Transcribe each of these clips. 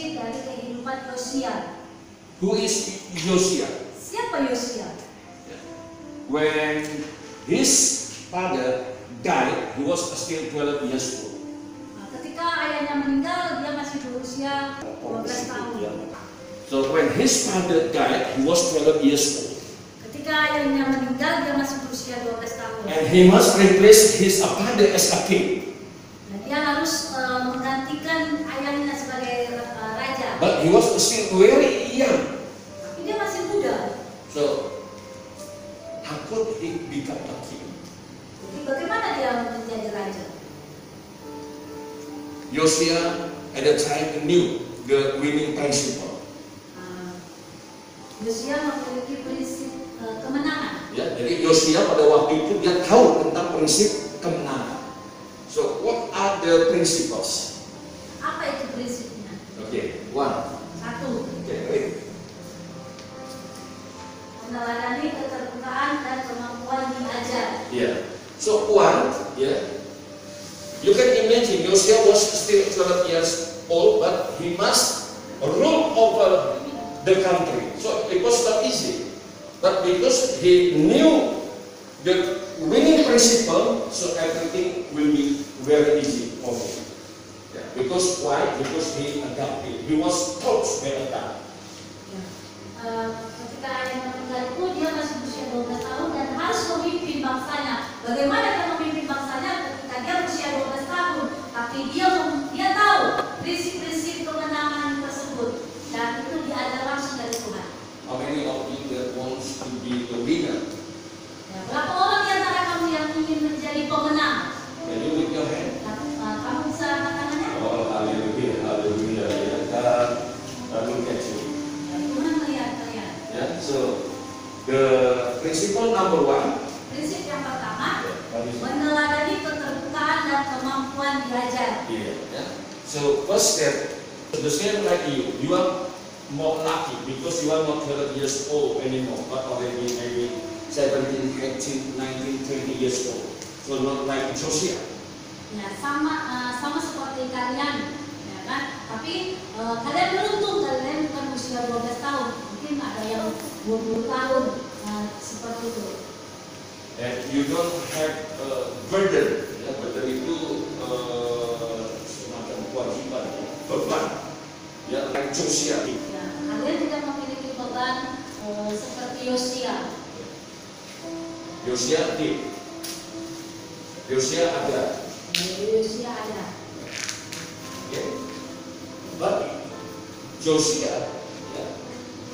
prinsip dari kehidupan Yosia. Who is Yosia? Siapa Yosia? When his father died, he was still 12 years old. Nah, ketika ayahnya meninggal, dia masih berusia 12 tahun. So when his father died, he was 12 years old. Ketika ayahnya meninggal, dia masih berusia 12 tahun. And he must replace his father as a king. Dan dia harus menggantikan ayahnya sebagai raja. But he was still very young. Tapi dia masih muda. So how could he become a king? Jadi bagaimana dia menjadi raja? Yosia at the time knew the winning principle. Yosia memiliki prinsip kemenangan. Ya, jadi Yosia pada waktu itu dia tahu tentang prinsip kemenangan. So what are the principles? Apa itu prinsipnya? Okay, one. Satu, Okay, wait. meneladani keterbukaan dan kemampuan diajar. Yeah. So one, yeah. You can imagine Yosia was still 12 years old, but he must rule over the country. So it was not easy. But because he knew the winning principle, so everything will be very easy for him. Yeah. Because why? Because he adapted. He was taught by a God. Ketika ayahnya meninggal itu dia masih berusia 12 tahun dan harus memimpin bangsanya. Bagaimana dia memimpin bangsanya ketika dia berusia 12 tahun? Tapi dia tahu prinsip-prinsip kemenangan tersebut dan itu diajar langsung dari Tuhan. How many of you that wants to be the winner? Ya, berapa orang di antara kamu yang ingin menjadi pemenang? Can you lift your hand? Kamu bisa angkat tangannya? Oh, hallelujah, hallelujah. Ya, God, look at you. Ya, Tuhan melihat kalian. Yeah, so the principle number one. Prinsip yang pertama, meneladani keterbukaan dan kemampuan diajar. Yeah. So first step, the same like you are more lucky because you are not 12 years old anymore, but already maybe 17, 18, 19, 20 years old. So not like Josia. Ya, sama seperti kalian, ya kan? Tapi kalian beruntung, kalian bukan usia 12 tahun, mungkin ada yang 20 tahun, seperti itu. And you don't have burden. Ya, burden itu semacam kewajiban, beban. Ya, like Josia. Ya, kalian tidak memiliki beban seperti Yosia. Yosia did. Yosia ada. Yosia ada. Okay. But Josia, ya,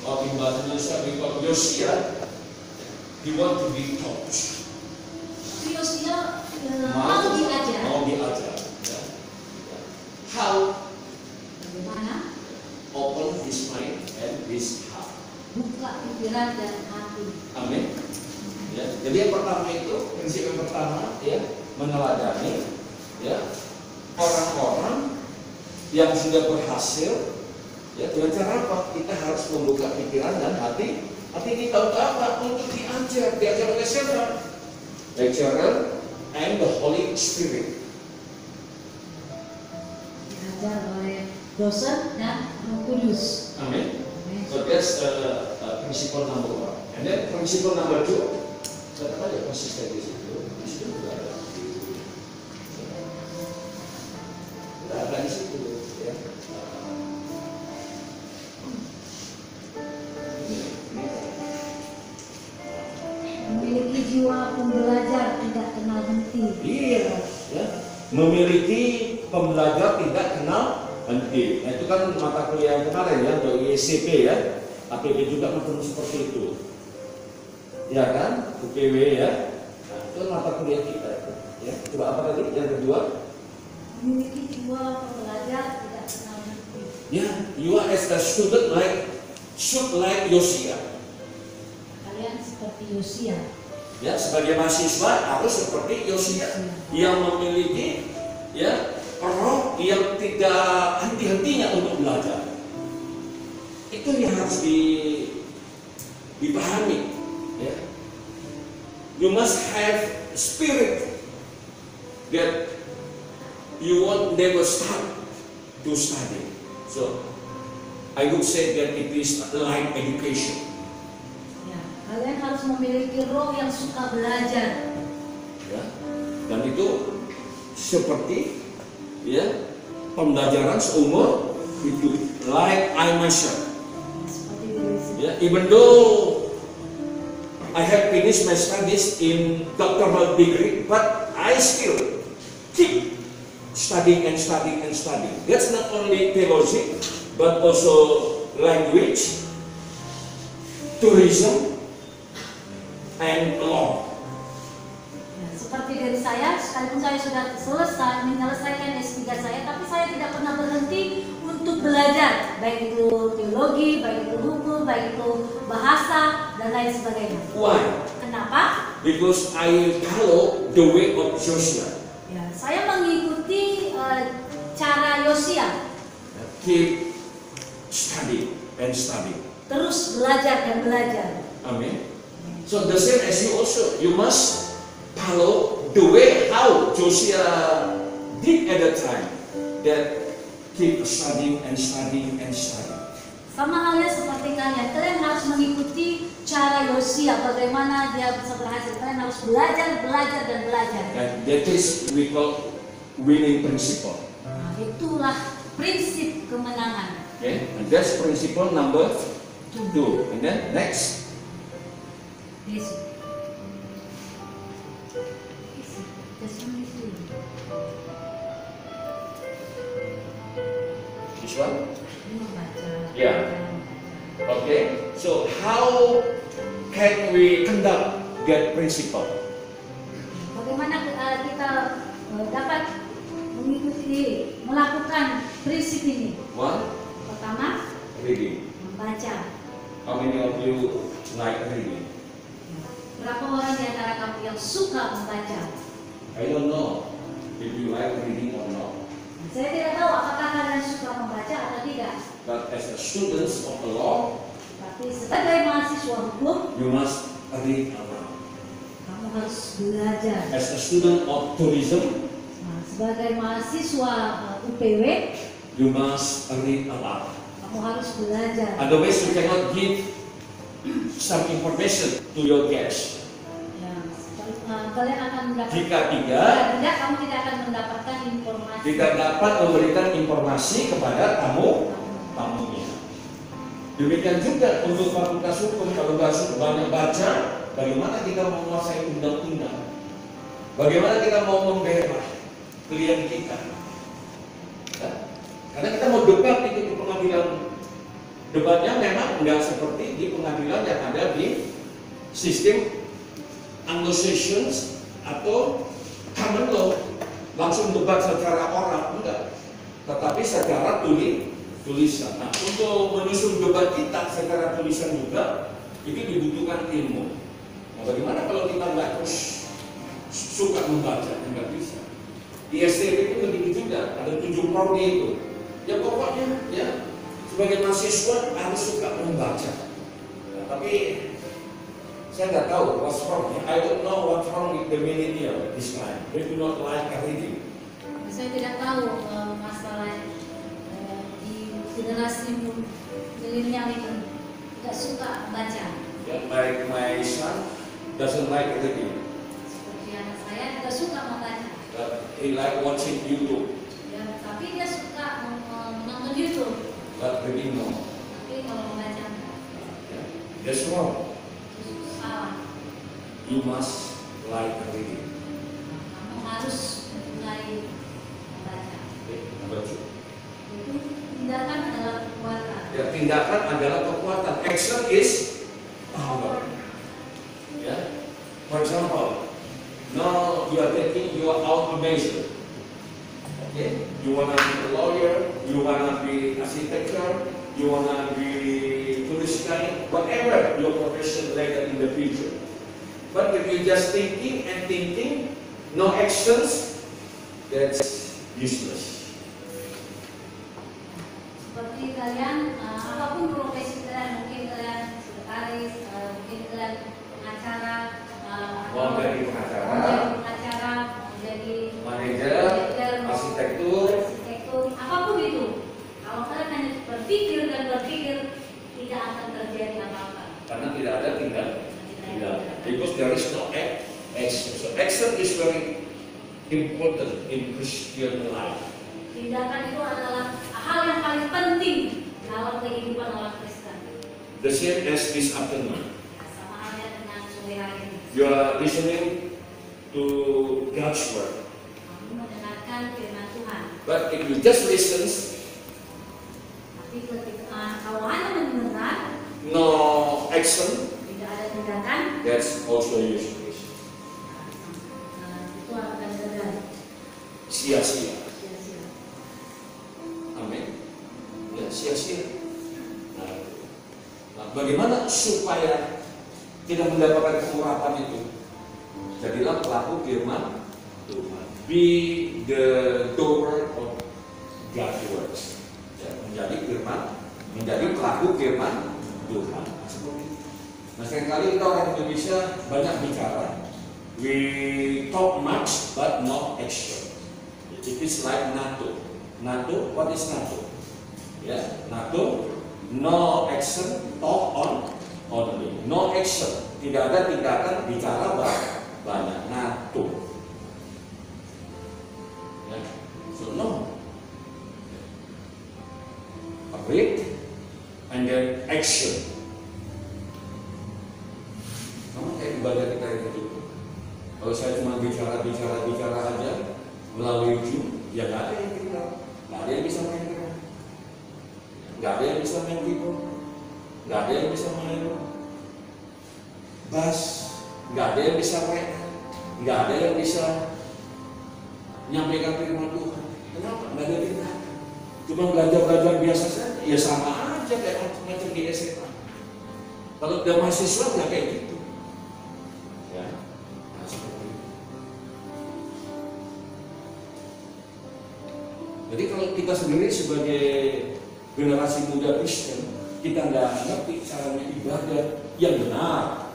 kalau di bahasa Indonesia, kalau Yosia, he want to be taught. Tapi Yosia mau diajar. Mau diajar. Ya. How? Bagaimana? Open his mind and his heart. Buka pikiran dan hati. Amin. Ya. Jadi yang pertama itu, prinsip yang pertama, ya, meneladani, ya, orang-orang yang sudah berhasil. Ya, dengan cara apa? Kita harus membuka pikiran dan hati. Hati kita untuk apa? Untuk diajar oleh siapa? Lecturer and the Holy Spirit. Diajar oleh dosen dan Roh Kudus. Amin. So that's principle number one. And then principle number two, tetap aja konsisten di situ. Di situ juga ada. Tidak ada di situ. Ya. Memiliki jiwa pembelajar tidak kenal henti. Iya, ya. Memiliki pembelajar tidak kenal henti. Nah, itu kan mata kuliah yang kemarin ya, untuk ISCP ya. APB juga ketemu seperti itu. Ya kan, UPW ya. Nah, itu mata kuliah kita itu. Ya, coba apa tadi? Yang kedua? Memiliki jiwa pembelajar tidak kenal henti. Ya, you are as a student should like Yosia. Kalian seperti Yosia. Ya, sebagai mahasiswa harus seperti Yosia yang memiliki ya roh yang tidak henti-hentinya untuk belajar. Itu yang harus dipahami. Ya. You must have spirit that you won't never stop to study. So I would say that it is like education. Ya, kalian harus memiliki roh yang suka belajar. Ya. Dan itu seperti ya pembelajaran seumur hidup, like I myself. Seperti diri sendiri. Yeah, even though I have finished my studies in doctoral degree, but I still keep studying and studying and studying. That's not only theology, but also language, tourism, and law. Ya, seperti dari saya, sekalipun saya sudah selesai menyelesaikan S3 saya, tapi saya tidak pernah berhenti untuk belajar, baik itu teologi, baik itu hukum, baik itu bahasa, dan lain sebagainya. Why? Kenapa? Because I follow the way of Joshua. Ya, saya mengikuti cara Yosia, Keep studying and studying. terus belajar dan belajar. Amen. So the same as you also, you must follow the way how Joshua did at the time. That keep studying and studying and studying. Sama halnya seperti kalian harus mengikuti cara Yosia, bagaimana dia bisa berhasil. Kalian harus belajar, belajar, dan belajar. And that is we call winning principle. Nah, itulah prinsip kemenangan. Okay, and that's principle number 2. And then next, Yesus. this one. Membaca. Yeah. Okay. So how can we conduct that principle? Bagaimana kita dapat melakukan prinsip ini? One, Pertama, reading. membaca. How many of you like reading? Berapa orang di antara kamu yang suka membaca? I don't know if you like reading or not. Saya tidak tahu apakah kalian suka membaca atau tidak. But as a students of the law, Tapi sebagai mahasiswa hukum, you must read aloud. kamu harus belajar. As a student of tourism, Nah, sebagai mahasiswa UPW, you must read aloud. kamu harus belajar. Otherwise, you cannot give some information to your guests. Ya, kalian akan mendapatkan. Jika tidak, Tidak, kamu tidak akan mendapatkan informasi. tidak dapat memberikan informasi kepada tamunya. Demikian juga untuk fakultas hukum, kalau banyak baca, bagaimana kita menguasai undang-undang, bagaimana kita mau membela klien kita. Ya? Karena kita mau debat itu di pengadilan, debatnya memang nggak seperti di pengadilan yang ada di sistem Anglo-Saxon atau common law, langsung debat secara oral, enggak, tetapi secara tulisan. Nah, untuk menyusun debat kita secara tulisan juga itu dibutuhkan ilmu. Nah, bagaimana kalau kita nggak terus suka membaca? Nggak bisa. Di STB itu begitu juga, ada 7 prodi itu. Ya pokoknya ya sebagai mahasiswa harus suka membaca. Nah, tapi saya nggak tahu what's wrong. I don't know what's wrong with the millennial this time. They do not like reading. Saya tidak tahu masalah di generasi milenial itu tidak suka baca. Yeah, like my son doesn't like reading. Seperti anak saya tidak suka membaca. But he like watching YouTube. Ya, tapi dia suka menonton YouTube. But reading no. Tapi kalau membaca enggak. Yeah. That's wrong. Itu salah. You must like reading. Kamu harus mulai membaca. Okay. Number 2. Itu tindakan adalah kekuatan. Ya, tindakan adalah kekuatan. Action is power. Ya. For example, now you are taking your own measure. Okay. You wanna be a lawyer, you wanna be architecture, you wanna be tourist guide, whatever your profession later in the future. But if you just thinking and thinking, no actions, that's useless. Seperti kalian, apapun profesi kalian, mungkin kalian sekretaris, mungkin kalian pengacara, Mau jadi pengacara, menjadi manajer, arsitektur, apapun itu. Kalau kalian hanya berpikir dan berpikir is very important in Christian life. Tindakan itu adalah hal yang paling penting dalam kehidupan orang Kristen. The same as this afternoon. Sama halnya dengan sore hari ini. You are listening to God's word. Kamu mendengarkan firman Tuhan. But if you just listen, Tapi ketika kau hanya mendengar, no action, tidak ada tindakan, that's also useless. itu akan gagal. Sia-sia. Sia-sia. Amin. Ya, sia-sia. Nah, bagaimana supaya tidak mendapatkan kemurahan itu? Jadilah pelaku firman Tuhan. Be the doer of God's words. Ya, menjadi pelaku firman Tuhan. Nah, seringkali kita orang Indonesia banyak bicara. We talk much but no action. It is like NATO. NATO, what is NATO? Ya, NATO, no action, talk only. No action, tidak ada tindakan, bicara banyak. NATO. Ya, so no. Read and then action. Sama kayak ibadah kita itu. Kalau saya cuma bicara aja melalui Zoom, ya nggak ada yang kita, nggak ada yang bisa main kita, nggak ada yang bisa main keyboard, nggak ada yang bisa main bass, nggak ada yang bisa rap, nggak ada yang bisa menyampaikan firman Tuhan. Kenapa? Nggak ada kita. Cuma belajar biasa saja, ya sama aja kayak macam di SMA. Kalau udah mahasiswa nggak kayak gitu. Ya, nah, seperti itu. Jadi kalau kita sendiri sebagai generasi muda Kristen, kita nggak ngerti caranya ibadah yang benar,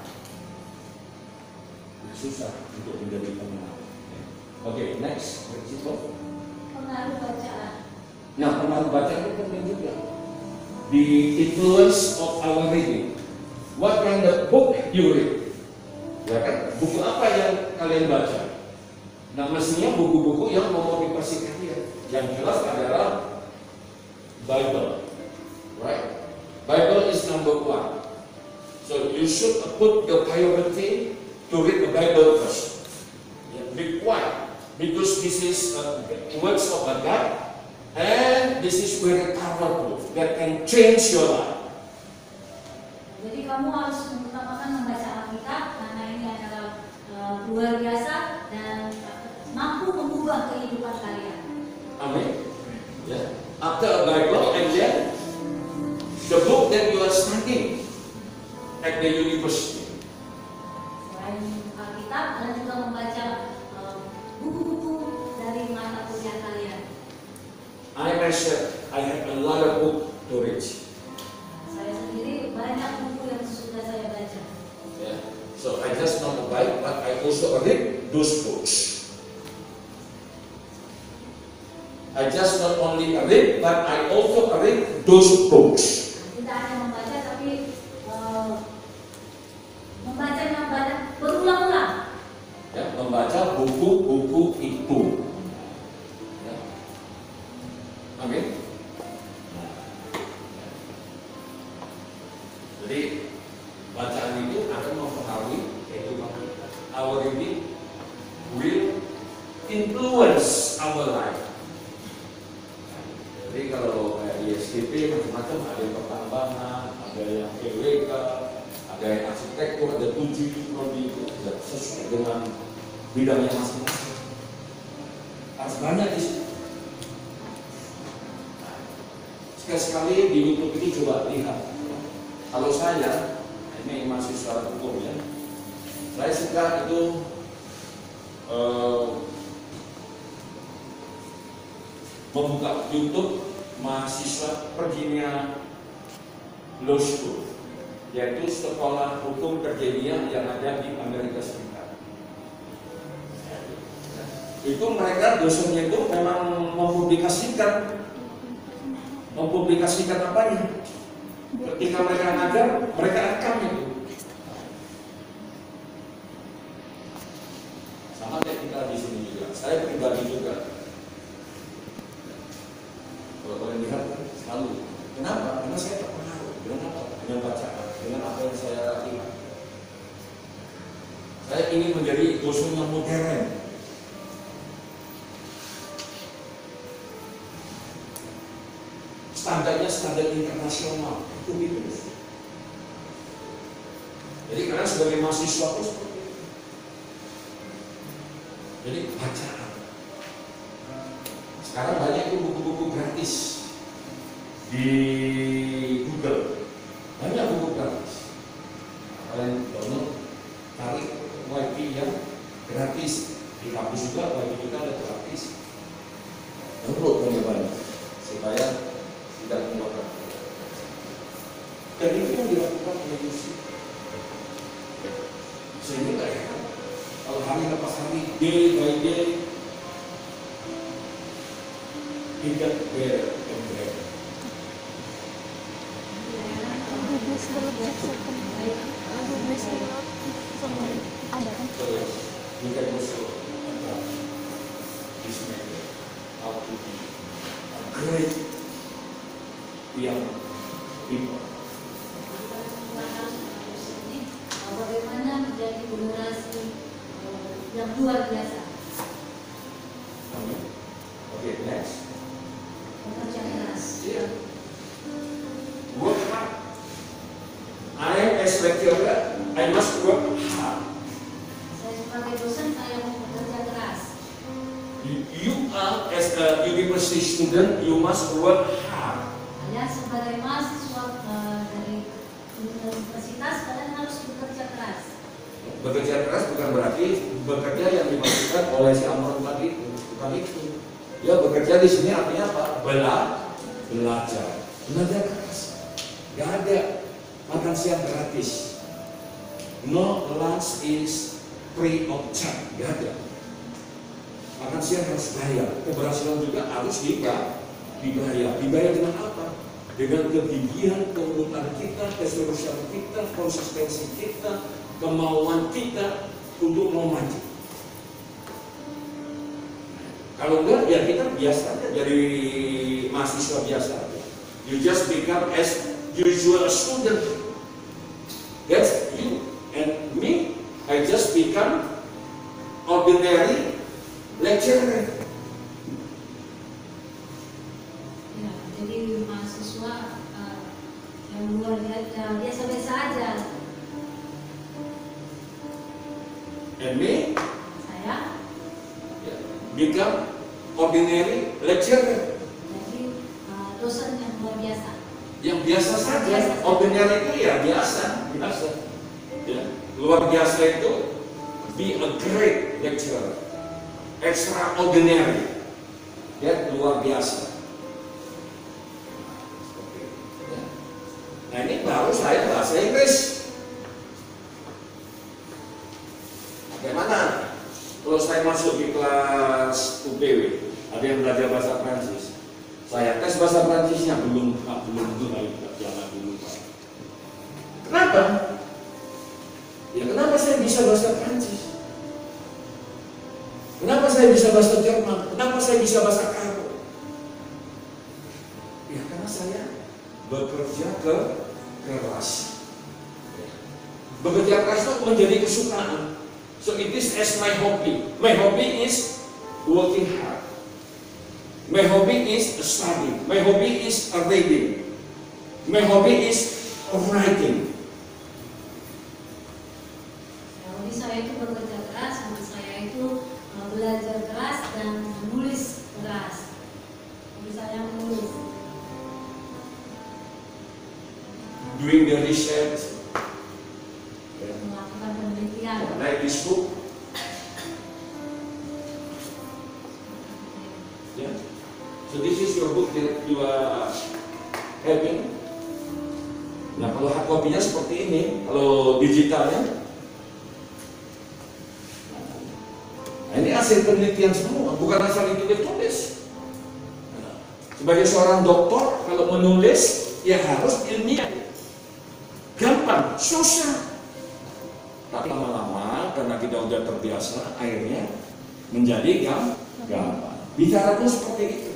susah untuk menjadi pemenang. Oke, next prinsip. Pengaruh bacaan. Nah, pengaruh bacaan itu penting juga. The influence of our reading. What kind of book you read? Ya kan? Buku apa yang kalian baca? Nah, mestinya buku-buku yang memotivasi kalian. Yang jelas adalah Bible, right? Bible is number one. So you should put the priority to read the Bible first. Required, because this is words of God, and this is very powerful that can change your life. Jadi kamu harus mengutamakan membaca Alkitab karena ini adalah luar biasa dan mampu mengubah kehidupan kalian. Amin. Yeah. After a Bible, and then the book that you are studying at the university. Selain Alkitab, dan juga membaca buku-buku dari mata kuliah kalian. I myself, I have a lot of book to read. Saya sendiri banyak buku yang sudah saya baca. Yeah. So I just not buy, but I also read those books. I just not only read, but I also read those books. Tidak hanya membaca, tapi membacanya banyak berulang-ulang. Ya, membaca buku-buku itu. Ya. Amin. Jadi bacaan itu akan mempengaruhi kehidupan kita. Our reading will influence our life. Jadi kalau kayak di STP macam-macam, ada yang pertambangan, ada yang PWK, ada yang arsitektur, ada 7 prodi itu sesuai dengan bidangnya masing-masing. Harus banyak di situ. Sekali-sekali di YouTube ini coba lihat. Kalau saya, ini mahasiswa hukum ya, saya suka itu membuka YouTube mahasiswa Virginia Law School, yaitu sekolah hukum Virginia yang ada di Amerika Serikat. Itu mereka dosennya itu memang mempublikasikan apanya. Ketika mereka ngajar, mereka rekam itu. Sama kayak Saya ingin menjadi dosen yang modern. Standarnya standar internasional. Itu gitu. Jadi kalian sebagai mahasiswa itu seperti itu. Jadi bacaan. Sekarang banyak itu buku-buku gratis di Google. Banyak buku gratis. Kalian download, cari wifi yang gratis. Di kampus juga wifi kita ada gratis. Download banyak-banyak supaya tidak menggunakan. Dan itu yang dilakukan oleh Yusuf. Sehingga kalau hari lepas hari, day by day, he got better and better. So you can also adapt this method how to be a great young people. Bagaimana menjadi generasi yang luar biasa. Okay, next. Bekerja keras. Yeah. Work hard. I as lecturer, I must work hard. Saya sebagai dosen, saya mau bekerja keras. You are as a university student, you must work hard. Kalian sebagai mahasiswa dari universitas, kalian harus bekerja keras. Bekerja keras bukan berarti bekerja yang dimaksudkan oleh si Amron tadi, bukan itu. Ya, bekerja di sini artinya apa? Belajar keras. Gak ada makan siang gratis. No lunch is free of charge. Gak ada. Makan siang harus bayar. Keberhasilan juga harus dibayar. Dibayar dengan apa? Dengan kegigihan, keungutan kita, keseriusan kita, konsistensi kita, kemauan kita untuk mau maju. Kalau enggak, ya kita biasa aja, jadi mahasiswa biasa aja. You just become as usual student. That's you and me. I just become ordinary lecturer. Ya, jadi mahasiswa yang luar biasa aja. And me, Saya become ordinary lecturer. jadi dosen yang luar biasa. Yang biasa saja. Ordinary itu ya biasa. Ya. Luar biasa itu be a great lecturer. Extraordinary. Ya, luar biasa. Ya. Nah, ini baru saya bahasa Inggris. Bagaimana? Kalau saya masuk di kelas UPW, ada yang belajar bahasa Prancis. Saya tes bahasa Prancisnya belum jangan dulu Pak. Kenapa? Ya kenapa saya bisa bahasa Prancis? Kenapa saya bisa bahasa Jerman? Kenapa saya bisa bahasa Arab? Ya karena saya bekerja keras. Bekerja keras itu menjadi kesukaan. So it is as my hobby. My hobby is working hard. My hobby is studying. My hobby is reading. My hobby is writing. Hobi saya itu bekerja keras, hobi saya itu belajar keras dan menulis keras. Hobi saya menulis. Doing the research. Melakukan penelitian. Like this book. Yeah. So this is your book that you are having. Nah kalau hard copy-nya seperti ini, kalau digitalnya, nah, ini hasil penelitian semua, bukan asal ditulis. Nah, sebagai seorang dokter, kalau menulis ya harus ilmiah, gampang, susah. Tapi lama-lama karena kita udah terbiasa, akhirnya menjadi gampang. Bicara pun seperti itu.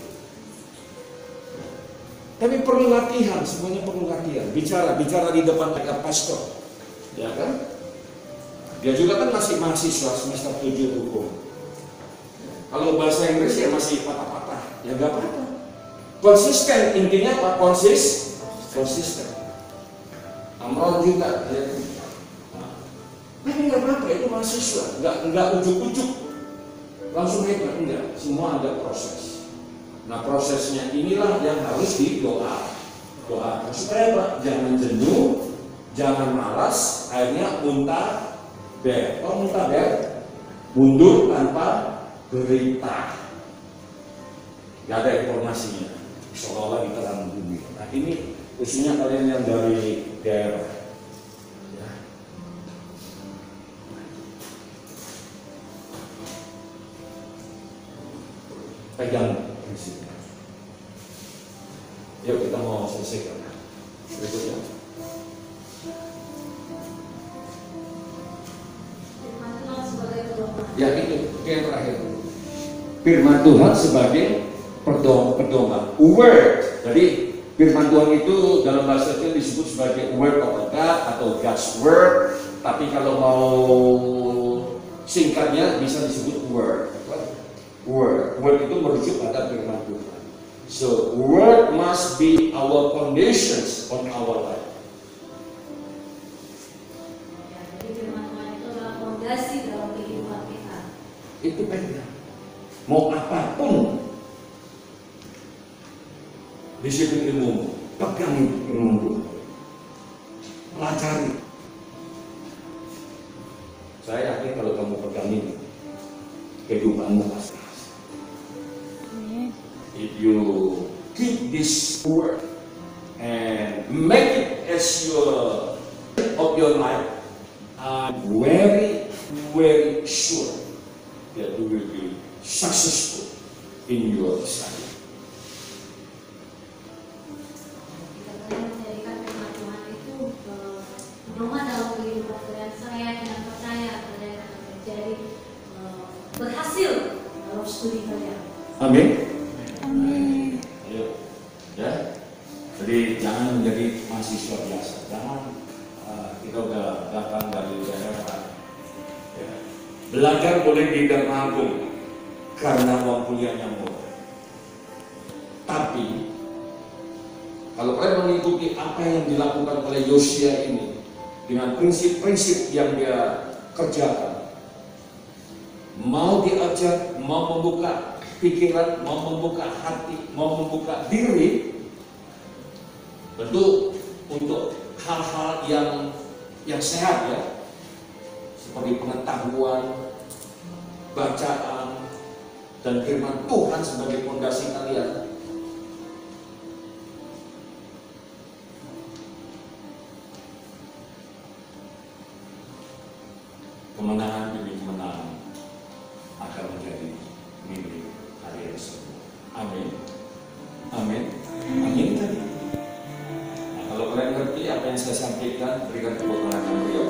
Tapi perlu latihan, semuanya perlu latihan. Bicara di depan mereka pastor, ya kan? Dia juga kan masih mahasiswa semester 7 hukum. Kalau bahasa Inggris ya masih patah-patah, ya nggak apa-apa. Konsisten, intinya apa? Konsisten. Amrol juga, ya. Tapi nggak apa-apa, itu mahasiswa, nggak ujuk-ujuk langsung hebat, enggak. Semua ada proses. Nah prosesnya inilah yang harus doakan supaya apa? Jangan jenuh, jangan malas, akhirnya muntah mundur tanpa berita. Gak ada informasinya, seolah-olah di terang bumi. Nah ini khususnya kalian yang dari daerah. Ya. Pegang prinsipnya. Yuk kita mau selesaikan. Berikutnya. Ya itu yang terakhir. Firman Tuhan sebagai pedoman. Word. Jadi firman Tuhan itu dalam bahasa itu disebut sebagai word of God atau God's word. Tapi kalau mau singkatnya bisa disebut word. Word itu merujuk pada firman Tuhan. So word must be our foundations on our life. Ya, jadi firman Tuhan itu adalah fondasi dalam kehidupan kita. Itu pegang. Mau apapun disiplin ilmu, pegang firman Tuhan. Pelajari. Saya yakin kalau kamu pegang ini, kehidupanmu pasti. If you keep this word and make it as your of your life, I'm very, very sure that you will be successful in your study. Kita menjadikan firman Tuhan itu pedoman dalam kehidupan kalian. Saya dengan percaya kalian akan menjadi berhasil dalam studi kalian. Amin. Ayo, ya. Jadi jangan menjadi mahasiswa biasa. Jangan kita udah datang dari daerah. Ya. Belajar boleh di Dermagung karena uang kuliahnya murah. Tapi kalau kalian mengikuti apa yang dilakukan oleh Yosia ini dengan prinsip-prinsip yang dia kerjakan, mau diajar, mau membuka pikiran, mau membuka hati, mau membuka diri, tentu untuk hal-hal yang sehat ya, seperti pengetahuan, bacaan, dan firman Tuhan sebagai fondasi kalian. Kemenangan demi kemenangan akan menjadi milik kalian semua. Amin. Amin. Amin tadi. Nah, kalau kalian ngerti apa yang saya sampaikan, berikan tepuk tangan beliau.